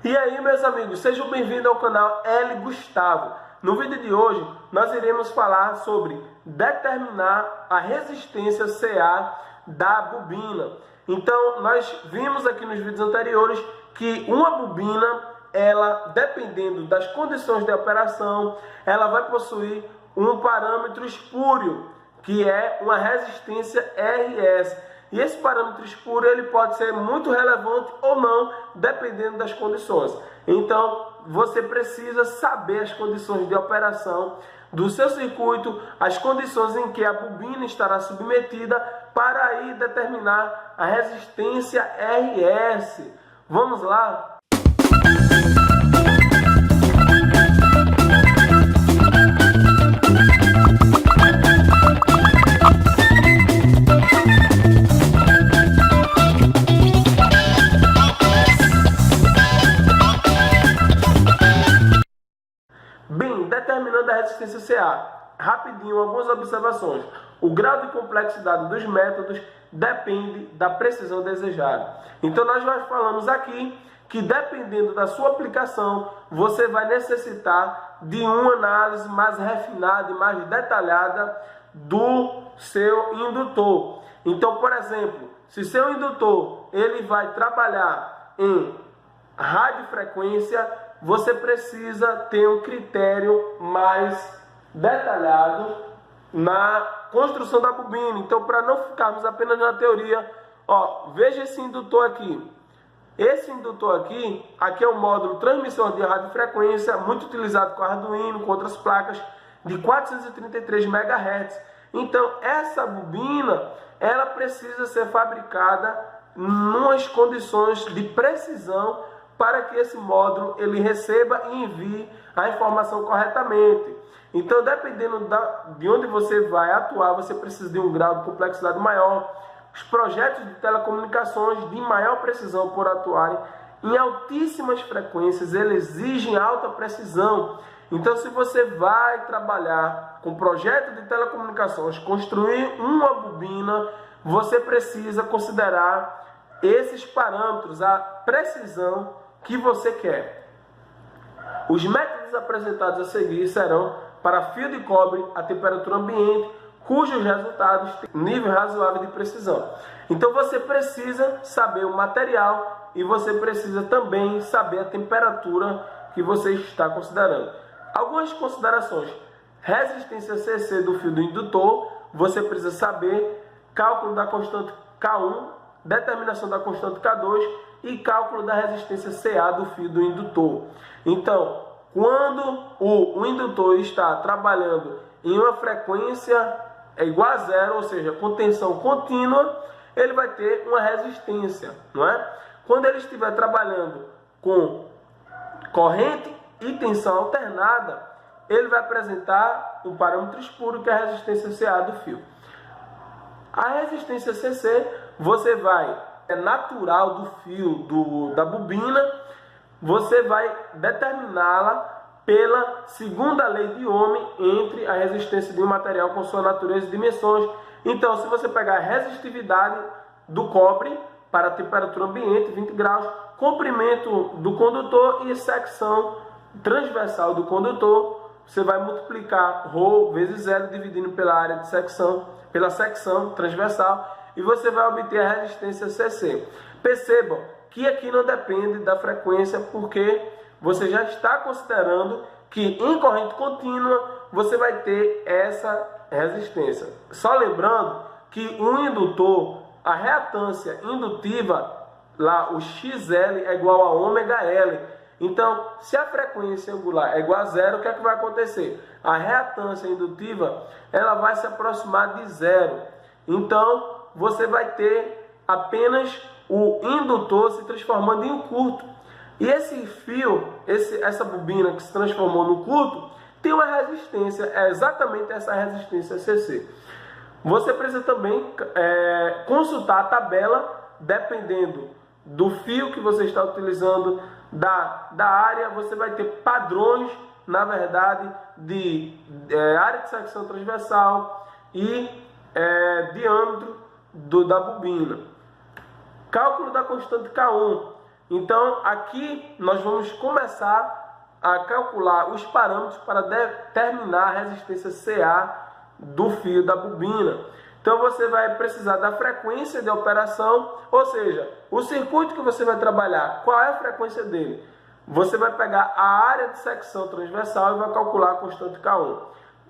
E aí, meus amigos, sejam bem-vindos ao canal L Gustavo. No vídeo de hoje, nós iremos falar sobre determinar a resistência CA da bobina. Então, nós vimos aqui nos vídeos anteriores que uma bobina, ela, dependendo das condições de operação, ela vai possuir um parâmetro espúrio, que é uma resistência RS. E esse parâmetro espúrio ele pode ser muito relevante ou não, dependendo das condições. Então, você precisa saber as condições de operação do seu circuito, as condições em que a bobina estará submetida, para aí determinar a resistência RS. Vamos lá? Bem, determinando a resistência CA, rapidinho, algumas observações. O grau de complexidade dos métodos depende da precisão desejada. Então, nós já falamos aqui que, dependendo da sua aplicação, você vai necessitar de uma análise mais refinada e mais detalhada do seu indutor. Então, por exemplo, se seu indutor ele vai trabalhar em radiofrequência, você precisa ter um critério mais detalhado na construção da bobina. Então, para não ficarmos apenas na teoria, veja esse indutor aqui. Esse indutor aqui é o módulo transmissor de radiofrequência, muito utilizado com Arduino, com outras placas, de 433 MHz. Então, essa bobina, ela precisa ser fabricada em umas condições de precisão, para que esse módulo ele receba e envie a informação corretamente. Então, dependendo de onde você vai atuar, você precisa de um grau de complexidade maior. Os projetos de telecomunicações de maior precisão, por atuarem em altíssimas frequências, eles exigem alta precisão. Então, se você vai trabalhar com projeto de telecomunicações, construir uma bobina, você precisa considerar esses parâmetros, a precisão que você quer. Os métodos apresentados a seguir serão para fio de cobre a temperatura ambiente, cujos resultados têm nível razoável de precisão. Então você precisa saber o material e você precisa também saber a temperatura que você está considerando. Algumas considerações: resistência CC do fio do indutor, você precisa saber cálculo da constante K1, determinação da constante K2 e cálculo da resistência CA do fio do indutor. Então, quando o indutor está trabalhando em uma frequência igual a zero, ou seja, com tensão contínua, ele vai ter uma resistência, não é? Quando ele estiver trabalhando com corrente e tensão alternada, ele vai apresentar um parâmetro espúrio, que é a resistência CA do fio. A resistência CC, você vai, é natural do fio da bobina, você vai determiná-la pela segunda lei de Ohm entre a resistência de um material com sua natureza e dimensões. Então, se você pegar a resistividade do cobre para a temperatura ambiente, 20 graus, comprimento do condutor e secção transversal do condutor, você vai multiplicar ρ vezes L, dividindo pela área de secção, pela secção transversal, e você vai obter a resistência CC. Percebam que aqui não depende da frequência, porque você já está considerando que em corrente contínua você vai ter essa resistência. Só lembrando que um indutor, a reatância indutiva, lá o XL é igual a ômega-L. Então, se a frequência angular é igual a zero, o que é que vai acontecer? A reatância indutiva ela vai se aproximar de zero. Então, você vai ter apenas o indutor se transformando em um curto. E esse fio, essa bobina que se transformou no curto, tem uma resistência, é exatamente essa resistência CC. Você precisa também consultar a tabela, dependendo do fio que você está utilizando, da área, você vai ter padrões, na verdade, de área de secção transversal e diâmetro da bobina. Cálculo da constante K1. Então, aqui nós vamos começar a calcular os parâmetros para determinar a resistência CA do fio da bobina. Então, você vai precisar da frequência de operação, ou seja, o circuito que você vai trabalhar, qual é a frequência dele? Você vai pegar a área de secção transversal e vai calcular a constante K1.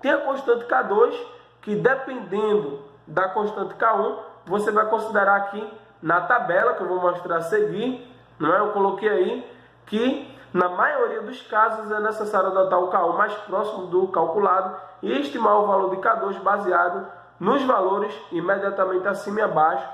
Tem a constante K2, que dependendo da constante K1, você vai considerar aqui na tabela, que eu vou mostrar a seguir, não é? Eu coloquei aí que na maioria dos casos é necessário adotar o K1 mais próximo do calculado e estimar o valor de K2 baseado nos valores imediatamente acima e abaixo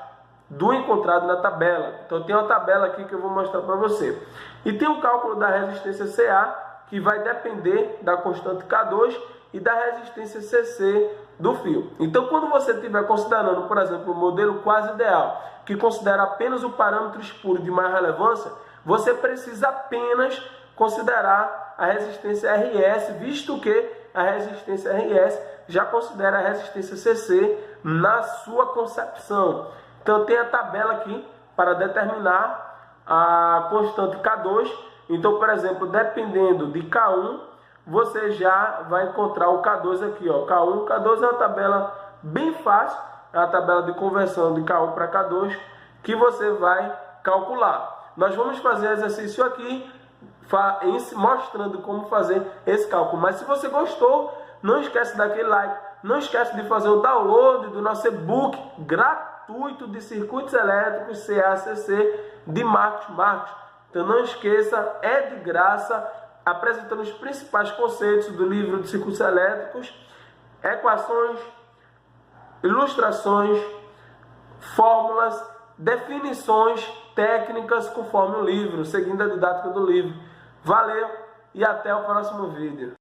do encontrado na tabela. Então tem uma tabela aqui que eu vou mostrar para você. E tem o cálculo da resistência CA, que vai depender da constante K2 e da resistência CC do fio. Então, quando você estiver considerando, por exemplo, o modelo quase ideal, que considera apenas o parâmetro espúrio de maior relevância, você precisa apenas considerar a resistência RS, visto que a resistência RS já considera a resistência CC na sua concepção. Então, tem a tabela aqui para determinar a constante K2. Então, por exemplo, dependendo de K1, você já vai encontrar o K2 aqui, ó. K1, K2 é uma tabela bem fácil, é a tabela de conversão de K1 para K2 que você vai calcular. Nós vamos fazer exercício aqui mostrando como fazer esse cálculo. Mas se você gostou, não esquece daquele like, não esquece de fazer o download do nosso e-book gratuito de circuitos elétricos CACC de Marcos. Então não esqueça, é de graça, apresentando os principais conceitos do livro de circuitos elétricos, equações, ilustrações, fórmulas, definições técnicas conforme o livro, seguindo a didática do livro. Valeu e até o próximo vídeo.